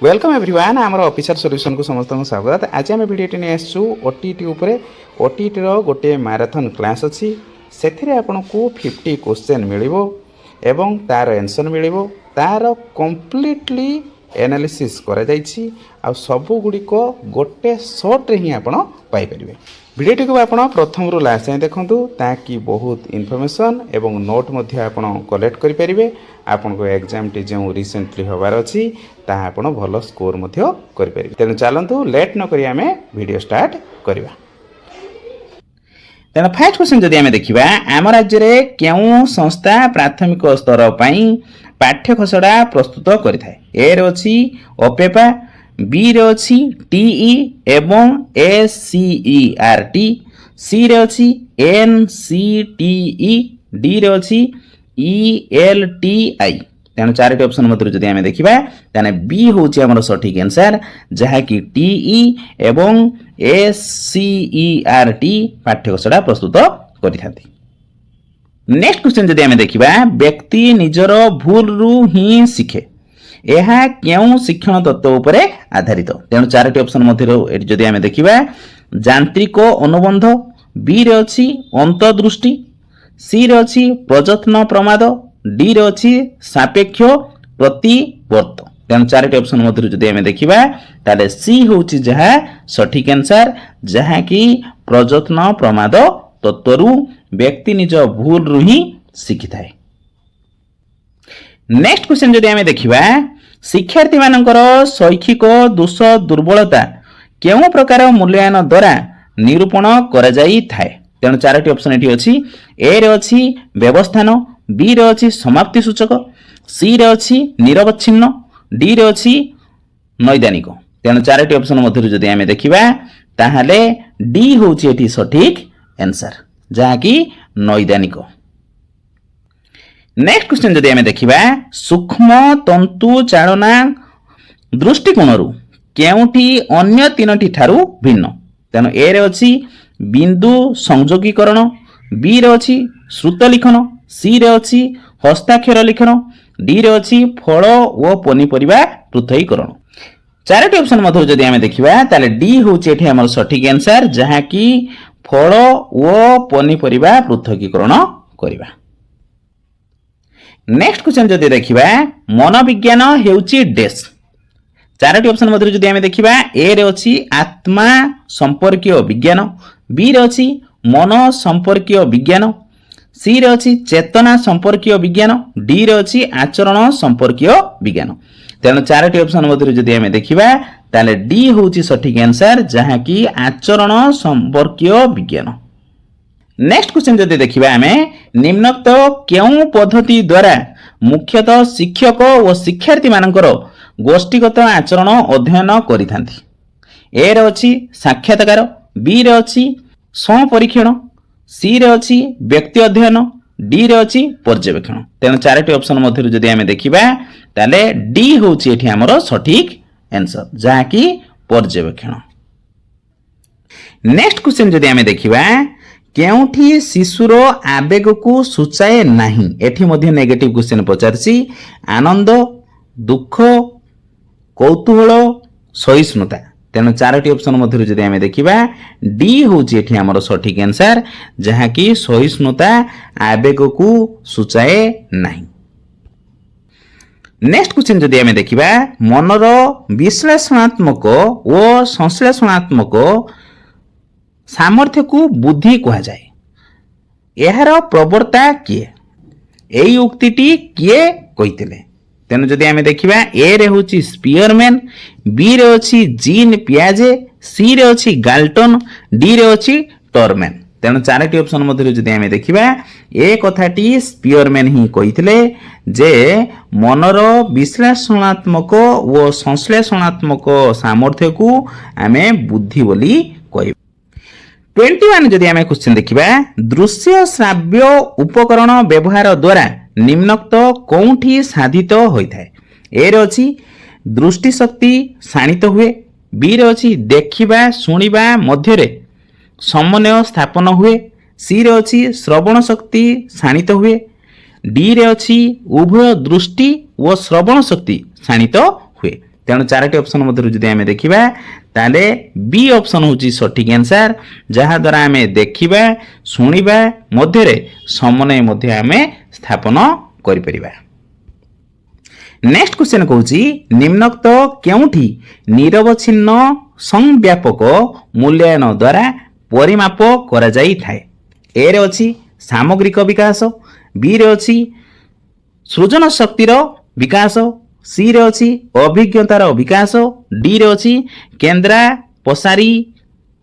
Welcome everyone आमर official solution को समस्त स्वागत। आज आम भिडियोटी नहीं आसू ओटीटी उपरे। ओटीटी रो गोटे मैराथन क्लास अच्छी से आपन को 50 क्वेश्चन मिलिबो एवं तार आंसर मिलिबो। तार कंप्लीटली एनालिसिस करा जायछि आ सब गुड़िक गोटे शॉर्ट रे ही आपन पाई परिबे। भिडियोटी को आपन प्रथम रु लास्ट जाए देखंतु ताकि बहुत इनफॉरमेशन एवं नोट मध्ये आपन कलेक्ट करि परिबे। आपन को एग्जाम टी जो रिसेंटली होबार अछि ता आपन भलो स्कोर मध्ये करि परिबे। तेनु चलंतु लेट न करी आमे वीडियो स्टार्ट करबा। तेनु फर्स्ट क्वेश्चन जदि आमे देखिबा आम राज्य रे केउ संस्था प्राथमिक स्तर पई पाठ्य खसडा प्रस्तुत करिथाय। ए रे अछि ओपेपा, बी रे अछि टीई एवं एससीईआरटी, सी रे अछि एनसीटीई, डी रे अछि ELTI। तेणु चारोटी ऑप्शन मध्य जदि आमे देखिबा ताने बी होछि हमर सठिक आंसर जहा कि टीई एवं एससीईआरटी पाठ्यकोशडा प्रस्तुत करिथांती। नेक्स्ट क्वेश्चन जदि आमे देखिबा व्यक्ति निजर भूल रु ही शिखे एहा केउ शिक्षण तत्व उपरे आधारित। तेणु चारोटी ऑप्शन मध्य जदि आमे देखिबा यांत्रिक अनुबंध, बी रे अछि अंतर्दृष्टि, सी रे अछि प्रजत्न प्रमाद, डी रे अछि सापेक्ष प्रतिवर्त। तेणु चारोटी ऑप्शन मध्य जदि आमे देखिबा ताले सी होछि जहा सठिक आंसर जहा कि प्रजत्न प्रमाद तत्वरु व्यक्ति निज भूल रु ही शिखि थाए। नेक्स्ट क्वेश्चन जदि आमे देखिबा शिक्षार्थी मानकर शैक्षिक दोष दुर्बलता केउ प्रकार मूल्यांकन द्वारा निरूपण करा जाई थाए। तेणु चारोटी ऑप्शन एठी अछि। ए रे अछि व्यवस्थान, बी रे अछि समाप्ति सूचक, सी रे अछि निरवच्छिन्न, डी रे अछि नैदानिक। तेणु चारोटी ऑप्शन मध्य जदि आमे देखिबा ताहाले डी होछि एठी सठिक आंसर जहा कि नैदानिक। नेक्स्ट क्वेश्चन जदि आमे देखिबा सूक्ष्म तंतु चालना दृष्टिकोणरू केउठी अन्य तीनोटी ठारू भिन्न। तेणु ए रे अछि बिंदु संयोगीकरण, बी रे अछि श्रुत लिखन, सी रे अछि हस्ताक्षर लिखन, डी रे अछि फल ओ पनीपरिबा पृथकीकरण। चारोटी ऑप्शन मध्य जदि आमे देखिबा ताले डी होछि एठी हमर सठिक आंसर जहा कि फल ओ पनीपरिबा पृथकीकरण करिबा। नेक्स्ट क्वेश्चन जदि देखिबा मनोविज्ञान हेउछि डैश। चारोटी ऑप्शन मध्य जदि आमे देखिबा ए रे अछि आत्मा संपर्कीय विज्ञान, बी रे अछि मन संपर्कीय विज्ञान, सी रे अछि चेतना संपर्कीय विज्ञान, डी रे अछि आचरण संपर्कीय विज्ञान। तेणु चारोटी ऑप्शन मध्य जदि आमे देखिबा ताले डी होछि सठिक आंसर जहा कि आचरण संपर्कीय विज्ञान। नेक्स्ट क्वेश्चन जदि देखिबा आमे निम्नोक्त केउ पद्धति द्वारा मुख्यतः शिक्षक और शिक्षार्थी मानकर गोष्ठीगत आचरण अध्ययन करिथांती। ए रे अछि साक्षात्कार, बी रे अछि स्वपरीक्षण, सी रे अछि व्यक्ति अध्ययन, डी रे अछि पर्यवेक्षण। तेणु चारोटी ऑप्शन मध्य जदि आमे देखिबा ताले डी होछि एठी हमर सठिक आंसर जहा कि पर्यवेक्षण। नेक्स्ट क्वेश्चन जदि आमे देखिबा केउठी शिशुर आवेग को सूचाए नाही एठी मध्ये नेगेटिव क्वेश्चन पचारसी आनंद, दुख, कौतूहल, सहिष्णुता। तेणु चारोटी ऑप्शन मध्य जदि आमे देखिबा डी होछि एठी हमर सठिक आंसर जहा कि सहिष्णुता आवेग को सूचाए नाही। नेक्स्ट क्वेश्चन जदि आमे देखिबा मनर विश्लेषणात्मक ओ संश्लेषणात्मक सामर्थ्य को बुद्धि कहा जाए। एहार प्रवर्ता किए एई उक्तिटी किए कहितले। तेणु जदि आमे देखिबा ए रे होछि स्पियरमैन, बी रे अछि जीन पियाजे, सी रे अछि गाल्टन, डी रे अछि टॉरमैन। तेणु चारोटी ऑप्शन मध्य जदि आमे देखिबा ए कथाटी स्पियरमैन ही कहितले जे मनर विश्लेषणात्मक ओ संश्लेषणात्मक सामर्थ्य को आमे बुद्धि बोली कहि। 21 जदि आमे क्वेश्चन देखिबा दृश्य श्राव्य उपकरण व्यवहार द्वारा निम्नोक्त कोउठी साधित होइथाय। ए रे अछि दृष्टि शक्ति शाणित हुए, बी रे अछि देखिबा शुणिबा मध्य रे समन्वय स्थापन हुए, सी रे अछि श्रवण शक्ति शाणित हुए, डी रे अछि उभय दृष्टि व श्रवण शक्ति शाणित हुए। तेणु चारोटी ऑप्शन मध्य जदि आम देखा ताले बी ऑप्शन होची सठिक आंसर जहा द्वारा आम देखा शुणा मध्य समन्वय मध्य आम स्थापन कर परिबा। नेक्स्ट क्वेश्चन कहूची निम्नोक्त केउठी निरवच्छिन्न संव्यापक मूल्यांकन द्वारा परिमाप करा जाई थाए। ए रे अछि सामग्रिक विकास, बी रे अछि सृजन शक्तिर विकास, सी रे अछि अभिज्ञतार विकास, डी रे अछि केन्द्रा पसारी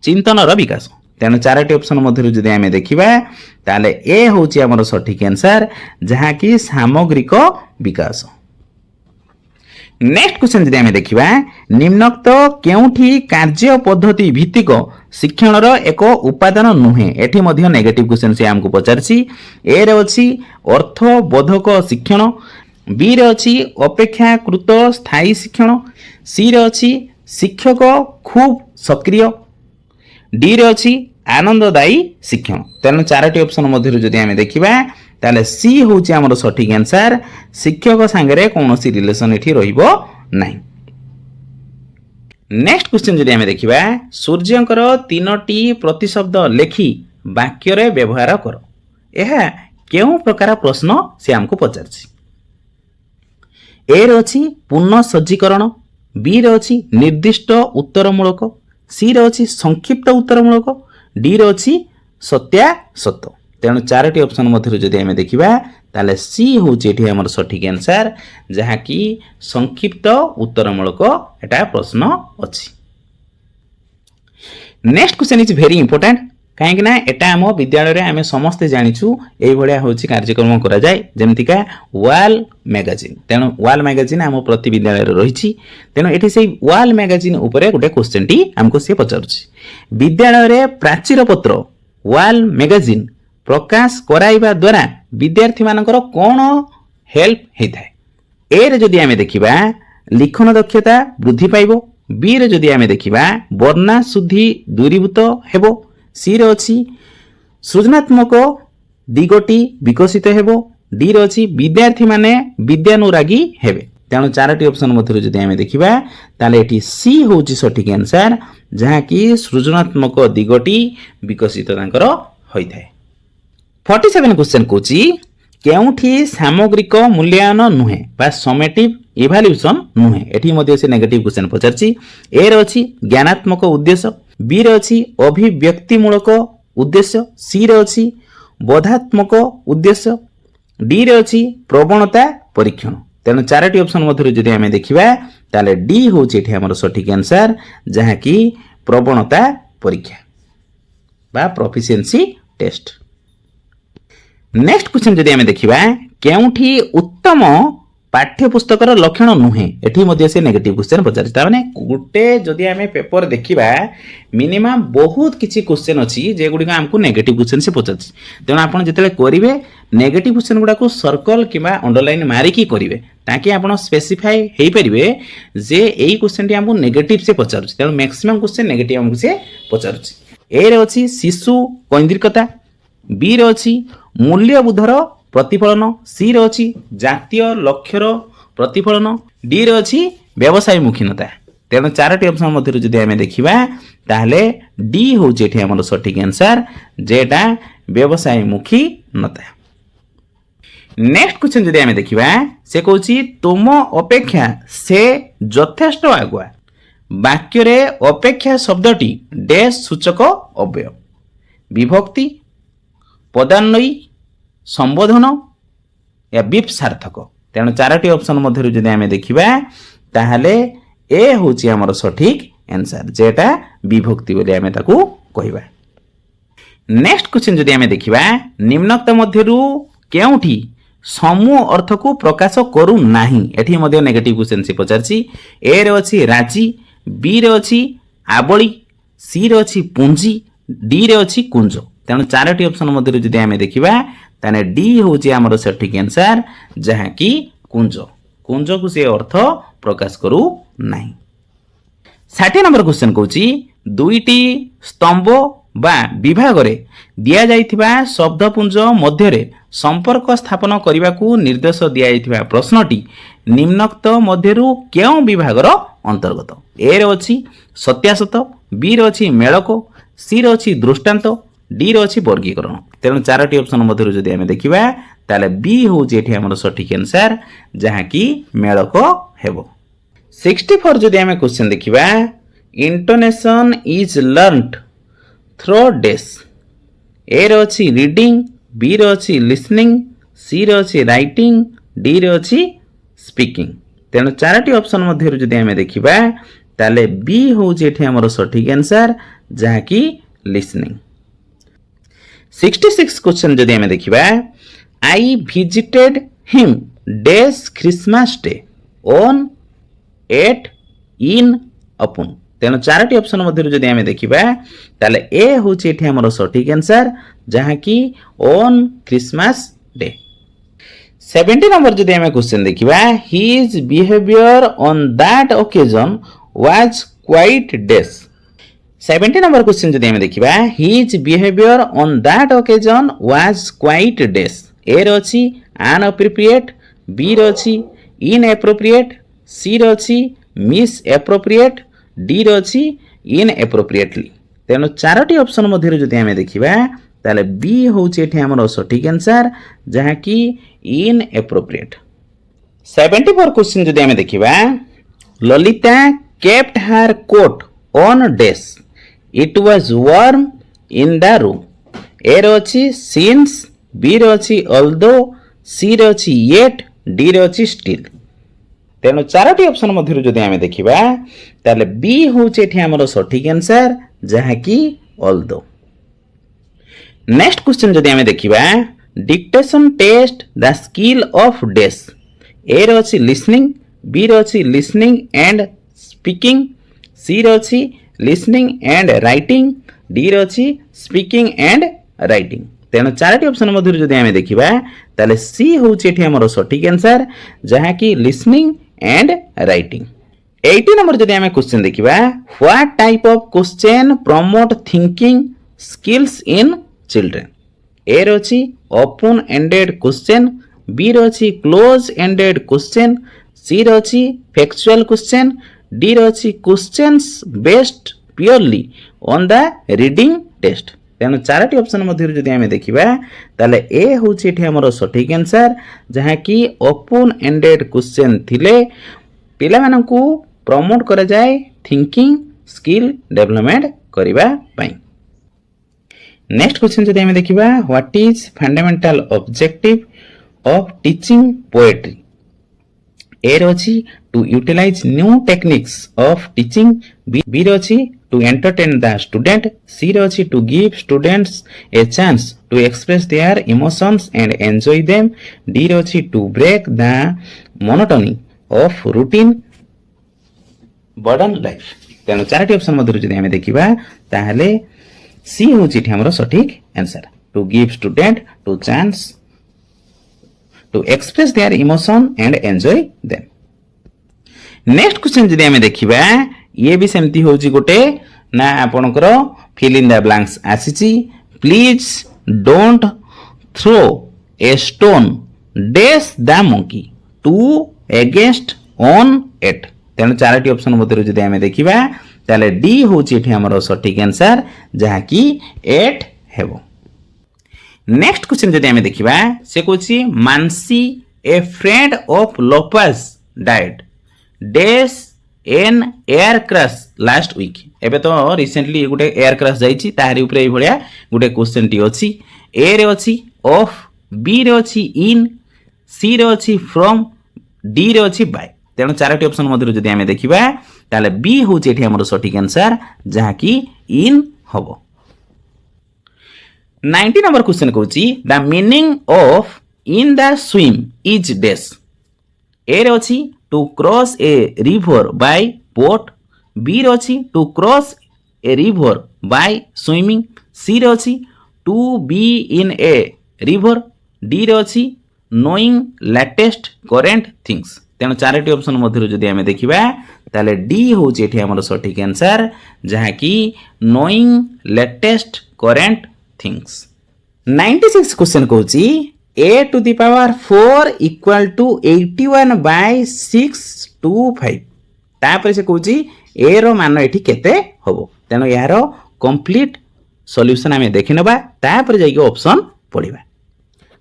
चिंतनर विकास। तेणु चारोटी ऑप्शन मध्य जदि आम देखा ताले ए होची हमर सठिक आंसर जहाँ कि सामग्रिक विकास। नेक्स्ट क्वेश्चन जदि आम देखा निम्नोक्त केउठी कार्य पद्धति भित्तिक शिक्षणर एक उपादान नुहे। एठी मध्य नेगेटिव क्वेश्चन से हमको पचारछि। ए रे अछि अर्थबोधक शिक्षण, बी रे अछि अपेक्षाकृत स्थायी शिक्षण, सी रे अछि शिक्षक खूब सक्रिय, डी रे अछि आनंददायी शिक्षण। तेणु चारोटी ऑप्शन मध्य जदि आम देखा ताले सी होची हमर सठिक आंसर शिक्षक सांगरे कौनसी रिलेशन एठी रहिबो नाही। नेक्स्ट क्वेश्चन जदि आम देखा सूर्यंकर तीनोटी प्रतिशब्द लेखि वाक्य रे व्यवहार कर। यह केउ प्रकार प्रश्न से हमको पचारछि। ए रे अछि पुनः सज्जीकरण, बी रे अछि निर्दिष्ट उत्तरमूलक, सी रे अछि संक्षिप्त उत्तरमूलक, डी रे अछि सत्यासत्य। तेणु चारोटी ऑप्शन मध्य जदि आम देखा ताले सी होची एठी हमर सठिक आंसर जहाँ कि संक्षिप्त उत्तरमूलक एटा प्रश्न अछि। Next question is very important कहीं ना एटा आम विद्यालय आम समस्ते जानिछु एई भलिया होची कार्यक्रम करा जाय जेमतिका वाल मैगजीन। तेणु वाल मैगजीन आम प्रति विद्यालय रही। तेणु एठी से वाल मैगजीन उपरे गोटे क्वेश्चन टी हमको से पचारुछि। विद्यालय रे प्राचीर पत्र वाल मैगजीन प्रकाश कराइबा द्वारा विद्यार्थी मानकर कौन हेल्प होता है। ए रे जदि आम देखा लिखन दक्षता वृद्धि पाइब, बी रे जदि आम देखा वर्णा शुद्धि दूरीभूत हेबो, सी रे अछि सृजनात्मक दिगटी विकसित हेबो, डी रे अछि विद्यार्थी माने विद्यानुरागी हेबे। तेणु चारोटी ऑप्शन मध्य जदि आम देखा ताले एठी सी होची सठिक आंसर जहाँ कि सृजनात्मक दिगटी विकसित तांकर होइथाय। 47 क्वेश्चन कोची केउठी सामग्रिक मूल्यांकन नुहे बा समेटिव इवैल्यूएशन नुहे। एठी मध्ये से नेगेटिव क्वेश्चन पचारछि। ए रे अछि ज्ञानात्मक उद्देश्य, बी रे अछि अभिव्यक्तिमूलक उद्देश्य, सी रे अछि बोधात्मक उद्देश्य, डी रे अछि प्रवणता परीक्षण। तेणु चारोटी ऑप्शन मध्य जदि आम देखा ताले डी होची एठी हमर सठिक आंसर जहाँ कि प्रवणता परीक्षा बा प्रोफिशिएंसी टेस्ट। नेक्स्ट क्वेश्चन जदि आम देखा केउठी उत्तम पाठ्यपुस्तकर लक्षण नुहे। एठी मध्ये से नेगेटिव क्वेश्चन पचार ताने गुटे जदि आम पेपर देखिबा मिनिमम बहुत किछि क्वेश्चन अछि जे गुडी हमको नेगेटिव क्वेश्चन से पचार। तेणु आपण जेतले करिवे नेगेटिव क्वेश्चन गुडा को सर्कल किबा अंडरलाइन मारिकी करिवे ताकि आपण स्पेसिफाई हेई परिवे जे एई क्वेश्चन टी हमको नेगेटिव से पचार। तेणु मैक्सिमम क्वेश्चन नेगेटिव हमको से पचार। ए रे अछि शिशु केंद्रिकता, बी रे अछि मूल्यबोधर प्रतिफलन, सी रे अछि जातीय लक्ष्यर प्रतिफलन, डी रे अछि व्यवसाय मुखीनता। तेणु चारोटी ऑप्शन मध्य जदि आम देखा ताहले डी होची एठी हमर सठिक आंसर जेटा व्यवसाय मुखीनता। नेक्स्ट क्वेश्चन जदि आम देखा से कहूची तुम अपेक्षा से यथेष्ट आगुआ वाक्य रे अपेक्षा शब्दटी डैश सूचक अव्यय विभक्ति पदान्वयी संबोधन या विप सार्थक। तेणु चारोटी ऑप्शन मध्य जदि आम देखा ताहले ए होची हमर सठिक आंसर जेटा विभक्ति बोली आम ताकू कहबा। नेक्स्ट क्वेश्चन जदि आम देखा निम्नोक्त मध्यरु केउठी समूह अर्थ को प्रकाश करू नाही। एठी मध्ये नेगेटिव क्वेश्चन से पचारछि। ए रे अछि राजी, बी रे अछि आवली, सी रे अछि पूंजी, डी रे अछि कुंज। तेणु चारोटी ऑप्शन मध्य जदि आम देखा ताने डी होची हमर सठिक आंसर जहाँ कि कुंज। कुंज को से अर्थ प्रकाश करू नाही। 60 नंबर क्वेश्चन कहूची दुईटी स्तंभ বা ବିଭାଗରେ ଦିଆଯାଇଥିବା ଶବ୍ଦପୁଞ୍ଜ ମଧ୍ୟରେ ସମ୍ପର୍କ ସ୍ଥାପନ କରିବାକୁ ନିର୍ଦ୍ଦେଶ ଦିଆଯାଇଥିବା ପ୍ରଶ୍ନଟି ନିମ୍ନୋକ୍ତ ମଧ୍ୟରୁ କେଉଁ ବିଭାଗର ଅନ୍ତର୍ଗତ? ଏ ରେ ଅଛି ସତ୍ୟାସତ, ବି ରେ ଅଛି ମେଳକ, ସି ରେ ଅଛି ଦୃଷ୍ଟାନ୍ତ, ଡି ରେ ଅଛି ବର୍ଗୀକରଣ। ତେଣୁ ଚାରୋଟି ଅପସନ ମଧ୍ୟରୁ ଯଦି ଆମେ ଦେଖିବା ତାହେଲେ ବି ହେଉଛି ଏଠି ଆମର ସଠିକ ଆନ୍ସର, ଯାହାକି ମେଳକ ହେବ। 64 ଯଦି ଆମେ କ୍ୱେଶ୍ଚନ ଦେଖିବା, ଇଣ୍ଟୋନେସନ ଇଜ୍ ଲର୍ଣ୍ଣଡ থ্রো ডেস। এ রে অছি রিডিং, বি রে অছি লিসনিং, সি রে অছি রাইটিং, ডি রে অছি স্পিকিং। তেণু চারটি অপশন মধ্যে যদি আমি দেখিবা তাহলে বি হচ্ছে এটি আমার সঠিক আনসার, যাকি লিসনিং। 66 কোশ্চেন যদি আমি দেখিবা, I visited him this Christmas day on at in upon. তেণু চারটি অপশন মধ্যে যদি আমি দেখিবা তাহলে এ হচ্ছে এটি আমার সঠিক আনসার, যাহাকি অন ক্রিসমাস ডে। 70 নম্বর যদি আমি কোশ্চেন দেখিবা, his behaviour on that occasion was quite dash. 70 number question যদি আমি দেখিবা, his behaviour on that occasion was quite dash. A রে অছি আনঅপ্রিপ্রিয়েট, বি রে অছি ইনএপ্রোপ্রিয়েট, সি রে অছি মিস এপ্রোপ্রিয়েট, ডি রে অছি ইনএপ্রোপ্রিয়েটলি। তেণু চারটি অপশন মধ্যে যদি আমি দেখিবা তাহলে বি হচ্ছে এটি আমার সঠিক আনসার, যাহাকি ইনএপ্রোপ্রিয়েট। 74 কোশ্চেন যদি আমি দেখিবা, Lalita kept her coat on dash, it was warm in the room. A রে অছি সিন্স, বি রে অছি অলদো, সি রে অছি ইয়েট, ডি রে অছি স্টিল। তেণু চারটি অপশন মধ্যে যদি আমি দেখিবা তাহলে বি হচ্ছে এটি আমার সঠিক আনসার, যাহাকি অলদো। নেক্সট কোশ্চেন যদি আমি দেখিবা, dictation test the skill of dash. A রে অছি লিসনিং, বি রে অছি লিসনিং এন্ড স্পিকিং, সি রে অছি লিসনিং এন্ড রাইটিং, ডি রে অছি স্পিকিং এন্ড রাইটিং। তেণু চারটি অপশন মধ্যে যদি আমি দেখিবা তাহলে সি হচ্ছে এটি আমার সঠিক আনসার, যাহাকি লিসনিং এন্ড রাইটিং। 80 নম্বর যদি আমি কোশ্চেন দেখিবা, what type of question promote thinking skills in children. A রে অছি ওপন এন্ডেড কোশ্চেন, বি রে অছি ক্লোজ এন্ডেড কোশ্চেন, সি রে অছি ফ্যাকচুয়াল কোশ্চেন, ডি রে অছি questions based purely on the reading test. তেণু চারটি অপশন মধ্যে যদি আমি দেখিবা তাহলে এ হচ্ছে এটি আমার সঠিক আনসার, যাহাকি ওপন এন্ডেড কোশ্চেন থিলে পিলামানଙ୍କୁ প্রমোট করা যায় থিঙ্কিং স্কিল ডেভেলপমেন্ট করিবা পাই। নেক্সট কোশ্চেন যদি আমি দেখিবা, what is fundamental objective of teaching poetry. A রে অছি to utilize new techniques of teaching, B রে অছি to entertain the student, C রে অছি to give students a chance to express their emotions and enjoy them, D রে অছি to break the monotony of routine burden life। তেণু চারটি option মধ্যে যদি আমি দেখিবা তাহলে সি হচ্ছে এটি আমার সঠিক answer, to give student to chance to express their emotion and enjoy them। Next question যদি আমি দেখিবা, ইয়ে ବି ସେମିତି ହେଉଛି ଗୋଟେ ନା ଆପଣଙ୍କର ଫିଲ୍ ଇନ୍ ଦ ବ୍ଲାଙ୍କ୍ସ ଆସିଛି, please don't throw a stone dash the monkey to against on at. ତେଣୁ ଚାରୋଟି ଅପସନ୍ ମଧ୍ୟରୁ ଯଦି ଆମେ ଦେଖିବା ତାହେଲେ ଡି ହେଉଛି ଏଠି ଆମର ସଠିକ୍ ଆନ୍ସର, ଯାହାକି ଏଟ୍ ହେବ। ନେକ୍ସଟ କ୍ୱେଶ୍ଚନ୍ ଯଦି ଆମେ ଦେଖିବା, ସେ କହୁଛି Mansi a friend of Lopa's died dash an air crash last week. एबे तो रिसेंटली गोटे एयर क्रैश जाइछि, ताहारी ऊपर ए भलिया गोटे क्वेश्चन टी अछि। ए रे अछि ऑफ, बी रे अछि इन, सी रे अछि फ्रॉम, डी रे अछि बाय। तेणु चारोटी ऑप्शन मध्यरु जदि आमे देखिबा ताले बी होछि एठी हमर सटीक आंसर, जहा कि इन हबो। 90 नंबर क्वेश्चन कहूछि the meaning of in the swim is dash. A रे अछि to cross a river by boat, B रे अछि to cross a river by swimming, C रे अछि to be in a river, D रे अछि knowing latest current things। तेणु Charoti option मध्य जदि आम देखा ताले डी हूँ ये आम सठिक आंसर जहाँकि knowing latest current things. 96 question कहूँ a to the power 4 equal to 81 by 625 तापर से कहूँ a रो मान ये केते होबो तेणु यार कंप्लीट सॉल्यूशन आम देखि नबा तापर जाइए ऑप्शन पढ़िबा।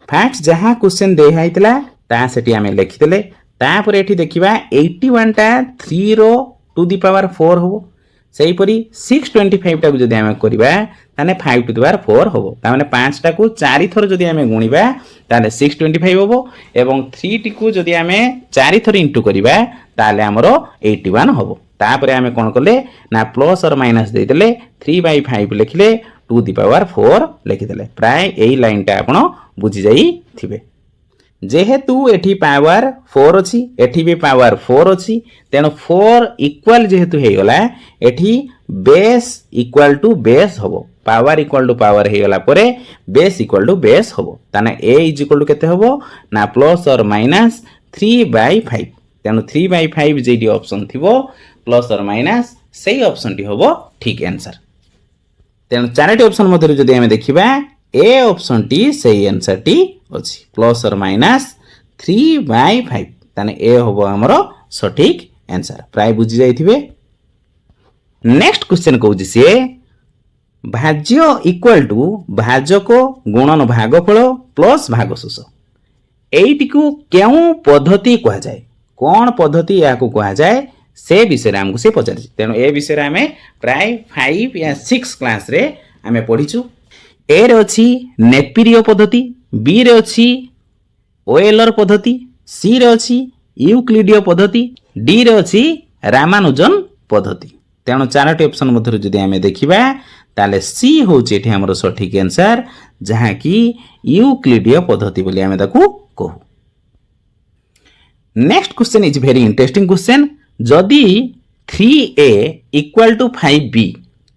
फास्ट जहाँ क्वेश्चन दे हाइतला ता सेठी आम लिखिदेले तापर एठी देखिबा 81 टा 3 रो टू दी पावर 4 होबो सेहीपरि 625 टाकू जदि आम करबा ताने 5 टू दी पावर 4 होबो ताने 5 टाकू 4 थर जदि आम गुणिबा ताने 625 होबो एवं 3 टी को जदि आम 4 थर इंटू करबा ताले हमरो 81 होबो तापर आम कोन करले ना प्लस और माइनस दे देले 3/5 लिखले टू दी पावर 4 लिखिदेले प्राय एई लाइनटा आपण बुझी जाई थिबे। जेहेतु एठी पावर 4 अछि एठी भी पावर 4 अछि तेणु 4 इक्वल जेहेतु हे गला एठी बेस इक्वल टू बेस होबो पावर इक्वल टू पावर हे गला परे बेस इक्वल टू बेस होबो ताने a इज इक्वल टू केते होबो ना प्लस और माइनस 3/5 तेणु 3/5 जेडी ऑप्शन थिबो प्लस और माइनस सेही ऑप्शन टी होबो ठीक आंसर। तेणु चारोटी ऑप्शन मध्य जदि आमे देखिबा ए ऑप्शन टी सही आंसर टी अछि प्लस और माइनस 3/5 ताने ए होबो हमरो सठिक आंसर प्राय बुझी जाइथिबे। नेक्स्ट क्वेश्चन कहू से भाज्य इक्वल टू भाजक गुणन भागफल प्लस भागशेष एइटी को केउ पद्धति कहा जाए कौन पद्धति या को कहा जाए से विषय आमको से पचार तेणु ए विषय आम प्राय 5 या 6 क्लास रे आम पढ़ीचु। ए रे अछि नेपिरिय पद्धति बी रे अछि ओएलर पद्धति सी रे अछि यूक्लिडीय पद्धति डी रे अछि रामानुजन पद्धति तेणु चारोटी ऑप्शन मध्य जदि आम देखा ताले सी होचे एठी हमरो सठिक आंसर जहाँ कि यूक्लिडीय पद्धति बोली आम ताकू कहू। Next question is very interesting question जदि 3a इक्वल टू 5b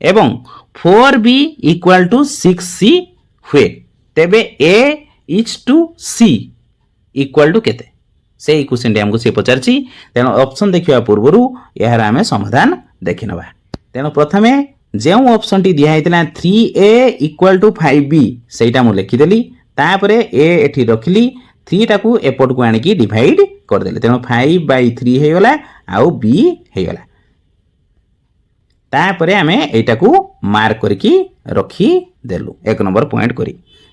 एवं 4b इक्वल टू 6c हुए तेबे a is to c equal to केते से क्वेश्चन हमको से पचारछि तेणु ऑप्शन देखिबा पूर्वरु यार आमे समाधान देखि नबा। तेणु प्रथमे जो ऑप्शन टी दिया हैतला 3a इक्वल टू 5b सेटा मु लिखि देली तापरे a एठी रखली 3 टाकू एपट को आनी की डिवाइड कर देले तेणु 5/3 हे गला आउ b हे गला तापरे आमे एटा को मार्क करके रखी देलु एक नंबर पॉइंट करी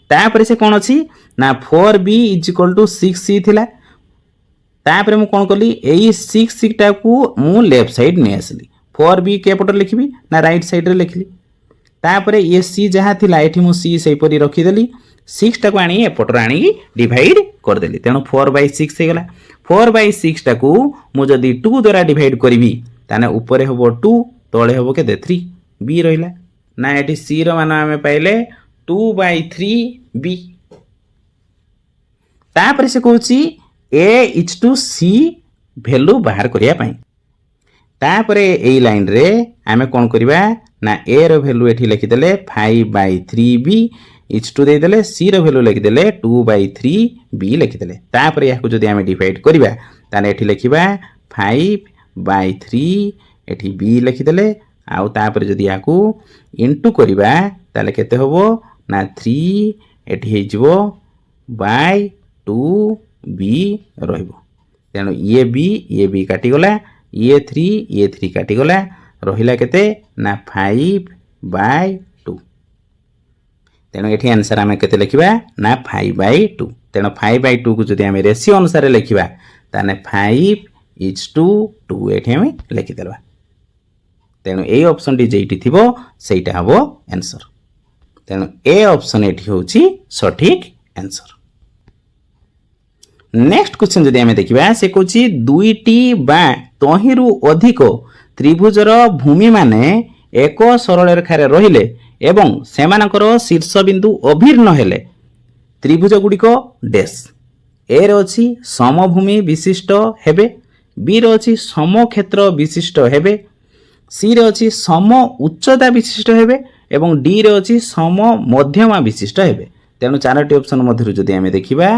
तापरे से कोन अछि ना 4b is equal to 6c थिला तापरे मु कोन करली एई 6c टाकू मु लेफ्ट साइड ने आसली 4b के पट लिखिबी ना राइट साइड रे लिखली तापरे ये c जहा थिला एठी मु c सही परी रखी देली 6 टाकू आनी एपट रे आनी डिवाइड कर देली तेणु 4/6 हे गला 4/6 टाकू मु जदी 2 द्वारा डिवाइड करबी ताने ऊपर होबो 2 तळे होबो के 3 b रहिला ना एठी c रो मान हमें पाइले 2/3b तापर से कहूची a is to c value बाहर करिया पई तापरे एई लाइन रे हमें कोन करबा ना a रो वैल्यू एठी लिखि देले 5/3b इज टू दे देले c रो वैल्यू लिखि देले 2/3b लिखि देले तापरे याकू जदी हमें डिवाइड करबा ताने एठी लिखिबा 5/3 एठी b लिखि देले आउ तापर जदी याकू इनटू करबा ताले केते होबो ना 3 एठी हे जिवो बाय 2b रहइबो तेणु ये b काटी गला ये 3 काटी गला रहिला केते ना 5/2 तेणु एठी आंसर आमे केते लिखिबा ना 5/2 तेणु 5/2 को जदी आमे रेशियो अनुसार लिखिबा ताने 5:2 एठी आमे लिखि देबा तेणु ए ऑप्शन टी जेइटी थिबो सेइटा हबो आंसर तेणु ए ऑप्शन एठी होची सठिक आंसर। नेक्स्ट क्वेश्चन जदी आमे देखिबा से कहूची दुईटी बा तहिरु अधिक त्रिभुजर भूमि माने एक सरल रेखा रे रहिले एवं सेमानकर शीर्ष बिंदु अभिन्न हेले त्रिभुज गुडिक डैश ए रे अछि समभूमि विशिष्ट हेबे बी रे अछि समक्षेत्र विशिष्ट हेबे सी रे अछि सम उच्चता विशिष्ट हेबे एवं डी रे अछि सम मध्यमा विशिष्ट हेबे तेणु चारोटी ऑप्शन मध्य जदि आम देखा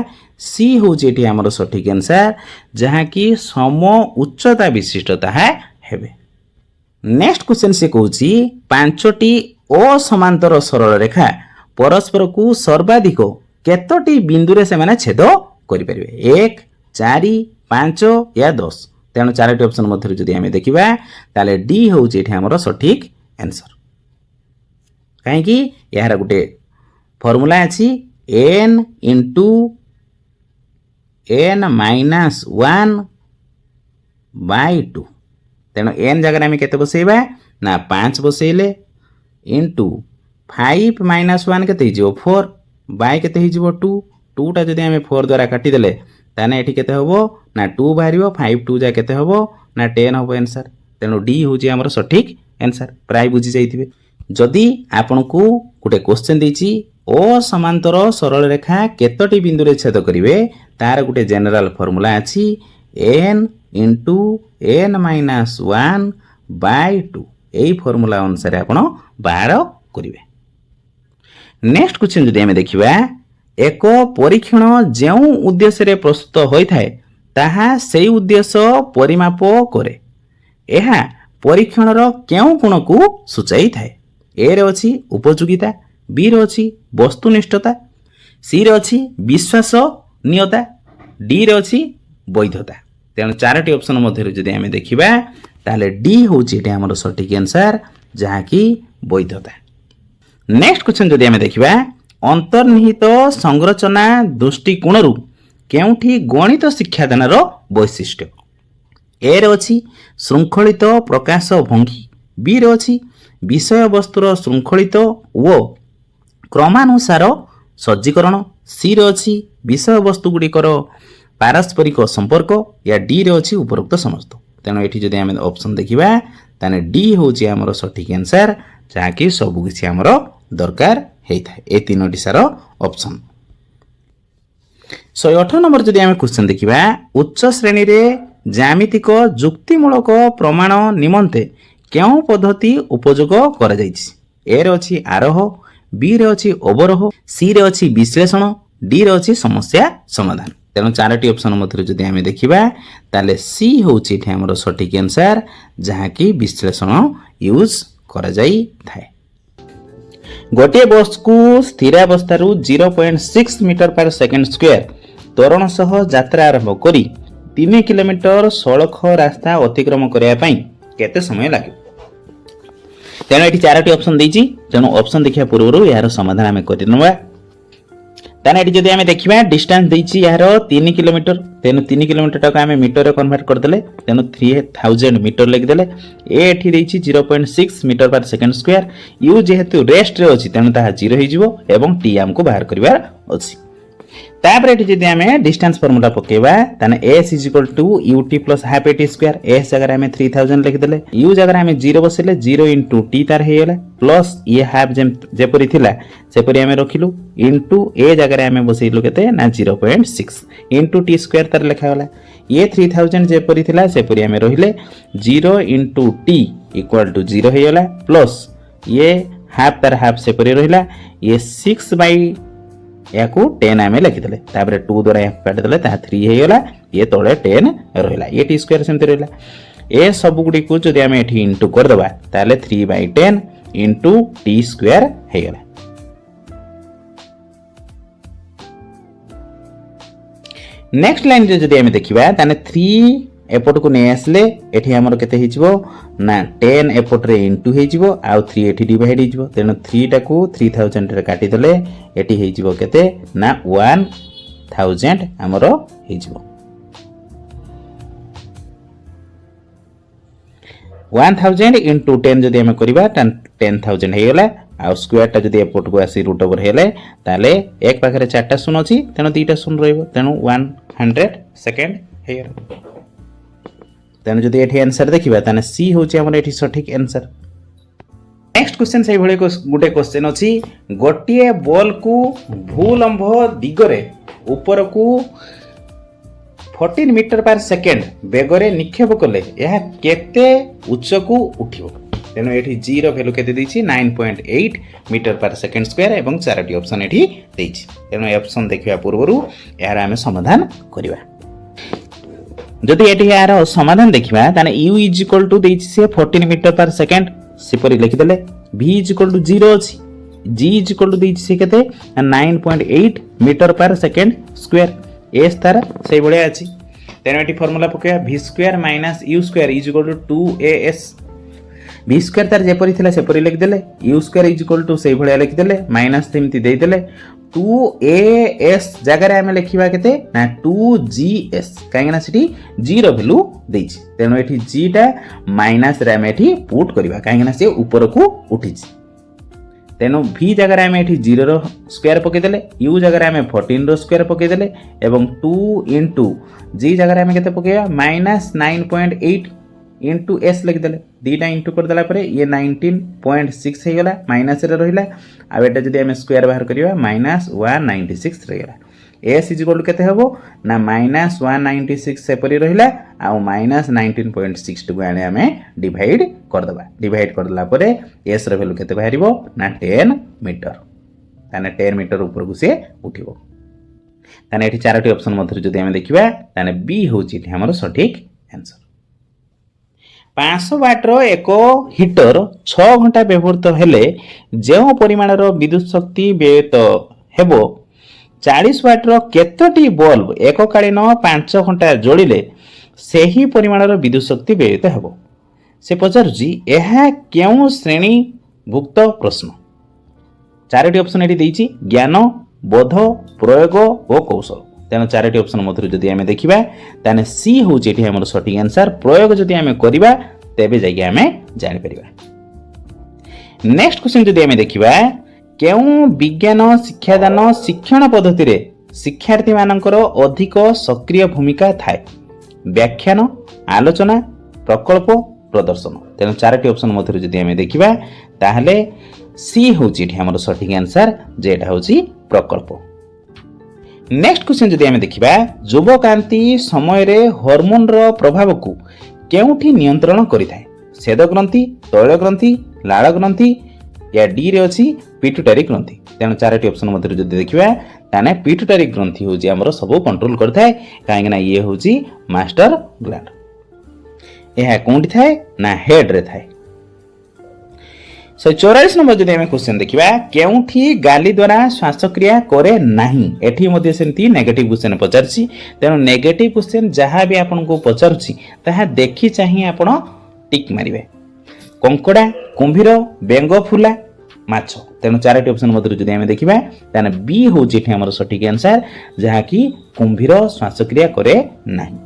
सी हूँ ये आमर सठिक आंसर जहाँकि सम उच्चता विशिष्टता है। नेक्स्ट क्वेश्चन से कहूँ 5टी असमांतर सरल रेखा परस्पर को सर्वाधिक केतोटी बिंदु से छेद करें 1 4 5 या 10। तेणु चारोटी ऑप्शन मध्य जदि आम देखा ताले डी हूँ ये आमर सठिक आंसर कहीं यार गोटे फॉर्मूला अच्छी n into n minus 1 by 2। तेणु n जगह आम के बसैबा ना 5 बसैले इंटू 5 माइनस 1 के 4 बाय के 2 2टा जदि आम 4 द्वारा काटिदेले ताने एठी केते हबो ना 2 बाहर 5 2 जा केते हबो ना 10 हबो आंसर। तेणु डी हूँ आमर सठिक आंसर प्राय बुझी जाइथिबे। जदि आपन को गोटे क्वेश्चन देछि असमांतर सरल रेखा केतोटी बिंदु रे छेद करिवे तार गोटे जनरल फॉर्मूला अछि n into n minus 1 by 2 एई फॉर्मूला अनुसार आपण बाहर करिवे। नेक्स्ट क्वेश्चन जदि हम देखिबा एक परीक्षण जेउ उद्देश्य रे प्रस्तुत होइथाय ताहा सेई उद्देश्य परिमाप करे एहा परीक्षणर केउ गुण को सूचाई थाए। ए रे अछि उपयोगिता बी रे अछि वस्तुनिष्ठता सी रे अछि विश्वसनीयता डी रे अछि वैधता। तेणु चारोटी ऑप्शन मध्य जदि आम देखा ताले डी हूँ ये आमर सठिक आंसर जहाँकि वैधता। नेक्स्ट क्वेश्चन जदि आम देखा अंतर्निहित संरचना दृष्टिकोण केउठी गणित शिक्षादान वैशिष्ट्य ए रे अछि श्रृंखलित प्रकाश भंगी बी रे अछि विषय वस्तुर श्रृंखलित व क्रमानुसार सज्जीकरण सी रे अछि विषय वस्तु गुड़िकर पारस्परिक संपर्क या डी रे अछि उपरोक्त समस्त। तेणु ये जदि आम ऑप्शन देखा ताने डी हूँ आमर सठिक आंसर जहाँकि सबकिछि आमर दरकार होता है ए 3टी सार ऑप्शन। 118 नंबर जदि आम क्वेश्चन देखा उच्च श्रेणी रे ज्यामितिक जुक्तिमूलक प्रमाण निमंते केउ पद्धति उपयोग करा जायछि ए रे अछि आरोह बी रे अछि अवरोह सी रे अछि विश्लेषण डी रे अछि समस्या समाधान। तेणु चारोटी ऑप्शन मध्य जदि आम देखा ताले सी हूँ ये आमर सठिक आंसर जहाँकि विश्लेषण यूज करा जाई थाए। गोटे बस को स्थिरावस्था 0.6 मीटर पर सेकेंड स्क्वायर त्वरण सह यात्रा आरंभ करी 3 किलोमीटर सड़क रास्ता अतिक्रम करने केते समय लगे। तेणु ये चारोटी ऑप्शन देछि तेणु ऑप्शन देखा पूर्व यार समाधान आम करनवा। ताने एटी जदि आम देखा डिस्टेंस देछि यार 3 किलोमीटर तेणु 3 किलोमीटर टाक आम मीटर कन्वर्ट करदेले तेणु 3000 मीटर लिखिदेले ए एठी देछि 0.6 metre per second square you जेहेतु रेस्ट रे अछि तेणु ताहा 0 होई जिवो एवं टी आमको बाहर करिवार अछि। तापर एटी जदि आम डिस्टेंस फॉर्मूला पकेबा ताने s = ut + half at square s जगह आम 3000 लिखिदेले u जगह आम 0 बसेले 0 * t तार हेयला प्लस ये हाफ जेपरि थिला सेपरि आम रखिलु इंटू ए जगह आम बसैलु केते ना 0.6 इंटू टी स्क्वायर तार लिखा गला ये 3000 जेपरि थिला सेपरि आम रहिले 0 * t = 0 हेयला प्लस ये हाफ तार हाफ सेपरि रहिला ये 6 या को 10 आम लिखिदेले तापर 2 द्वारा काटिदेले ता 3 हेयला ये तळे 10 रहिला ये टी स्क्वायर सेमते रहिला ए सब गुडी को जदि आम एठी इंटू कर दबा ताले 3/10 इंटू टी स्क्वायर हेयला। नेक्स्ट लाइन रे जदि आम देखिबा ताने 3 एपट को नहीं आसले एठी हमर केते हिजबो ना 10 एपट रे इंटू हिजबो आ 3 एठी डिवाइड हिजबो तेनो 3 टा को 3000 रे काटी देले एठी हिजबो केते ना 1000 हमर हिजबो 1000 इंटू 10 जदि हम करबा 10000 हेगला आ स्क्वायर टा जदि एपट को आसी रूट ओवर हेले ताले एक पाखरे 4टा शून्य अछि तेनो 2टा शून्य रहइबो तेनो 100 सेकंड हेयर। तेणु जदि एठी आंसर देखिबा ताने सी होची हमर एठी सठिक आंसर। नेक्स्ट क्वेश्चन से भले गुटे क्वेश्चन अछि गोटिए बॉल को भूलंब दिगरे ऊपर को 14 मीटर पर सेकेंड बेगरे निक्षेप कले यह केते उच्च को उठिबो तेणु ये जी रैल्यू के 9.8 मीटर पर सेकेंड स्क्वायर और 4टी ऑप्शन ये तेणु ये ऑप्शन देखा पूर्व यार आम समाधान करवा जदि ये यार समाधान देखा ताने u इज इक्वल टू से 14 मीटर पर सेकेंड सेपरी लिखिदे v इज इक्वल टू 0 अच्छी g इज इक्वल टू से केते 9.8 metre per second square S तार से भाया अच्छी तेणु ये फर्मूला पकड़ा v square minus u square is equal to 2as v square तार जेपरी थिला सेपरी लिखिदे u square is equal to से भाया लिखिदे माइनस सेमती देदेले 2as जगह आम लिखा के 2gs कहीं जी भैल्यू देछि तेणु ये जीटा माइनस आम ये पुट करवा कहीं सी ऊपर को उठी तेणु v जगह आम ये 0 स्क्वायर पकईदे u जगह आम 14 स्क्वायर पकईदे और 2 इंटू g जगह आम के पकईवा माइनस 9.8 इंटू एस लिखिदे दीटा इंटू करदेला ये 19.6 होगा माइनस रहा आटा जब आम स्क्वायर बाहर करवा माइनस 196 रहीगला एस इज इक्वल के हम ना माइनस 196 सेपरी रहा आउ माइनस 19.6 टू आम डिवाइड करदे डिवाइड करदेला एस रैल्यू के बाहर ना 10 मीटर ताने 10 मीटर ऊपर को सी उठो ताने ये 4टी ऑप्शन मध्य जो आम देखा ताने बी हूँ आम सठिक आंसर 500 वाट एक हिटर 6 घंटा व्यवहृत हेले जो परिमाणर विद्युत शक्ति व्ययित हेबो 40 वाट केतोटी बल्ब एककालीन 5 घंटा जोड़िले सेही परिमाणर विद्युत शक्ति व्ययित हेबो से पचारुची यह केउ श्रेणीभुक्त प्रश्न 4टी ऑप्शन ये देछि ज्ञान बोध प्रयोग और कौशल तेणु 4टी ऑप्शन मध्य जदि आम देखा ताने सी हूँ आम सठिक आंसर प्रयोग जदि आम करवा तेबे जाके आम जापर नेक्स्ट क्वेश्चन जदि आम देखा केउ विज्ञान शिक्षादान शिक्षण पद्धति रे शिक्षार्थी मानकर अधिक सक्रिय भूमिका थाए व्याख्यान आलोचना प्रकल्प प्रदर्शन तेणु 4टी ऑप्शन मध्य जदि आम देखा ताहले सी हूँ आम सठिक आंसर जेटा हूँ प्रकल्प नेक्स्ट क्वेश्चन जदि आम देखा युवकांति समय हॉर्मोन रो प्रभाव को केउठी नियंत्रण करिथाय स्वेद ग्रंथि तैल ग्रंथि लाल ग्रंथि या डी रे अछि पिट्यूटरी ग्रंथि तेणु 4टी ऑप्शन मध्य जदि देखा ताने पिट्यूटरी ग्रंथि हूँ आमर सब कंट्रोल करथाय कहीं ये हूँ मास्टर ग्लैंड यह कोठी थाए ना हेड रे थाए 44 नंबर जदि आम क्वेश्चन देखा केउठी गाली द्वारा श्वासक्रिया करे नहीं एठी मध्ये सेमती नेगेटिव क्वेश्चन पचारछि तेणु नेगेटिव क्वेश्चन जहाँ भी आपन को पचारुछि ताहा देखि चाहि आपन टिक मारिबे कंकड़ा कुंभीर बेंग फुला माछ तेणु 4टी ऑप्शन मध्य जदि आम देखा ताने बी हूँ आमर सठिक आंसर जहाँ कि कुंभीर श्वासक्रिया करे नहीं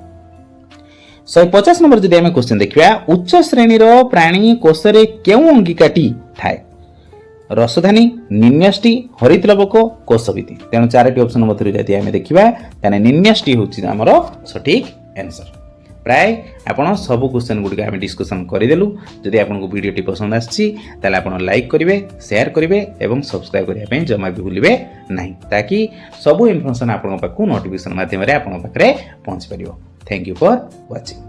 150 नंबर जदि आम क्वेश्चन देखा उच्च श्रेणीर प्राणी कोशरे केउ अंगिकाटी थाए रसधानी निन्यष्टि हरितलवक कोशविधि तेणु 4टी ऑप्शन मध्य जदि आम देखा ताने निन्यष्टि हूँ आमर सठिक आंसर प्राय आपण सब क्वेश्चन गुड़िक आम डिस्कसन करदेलु जदि आपको वीडियोटी पसंद आछि ताले आपण लाइक करेंगे शेयर करेंगे और सब्सक्राइब करने जमा भी भूलिबे नहीं ताकि सब इनफॉरमेशन आपन पाखु नोटिफिकेशन माध्यम रे आपन पाखरे पहुंच परियो थैंक यू फॉर वाचिंग।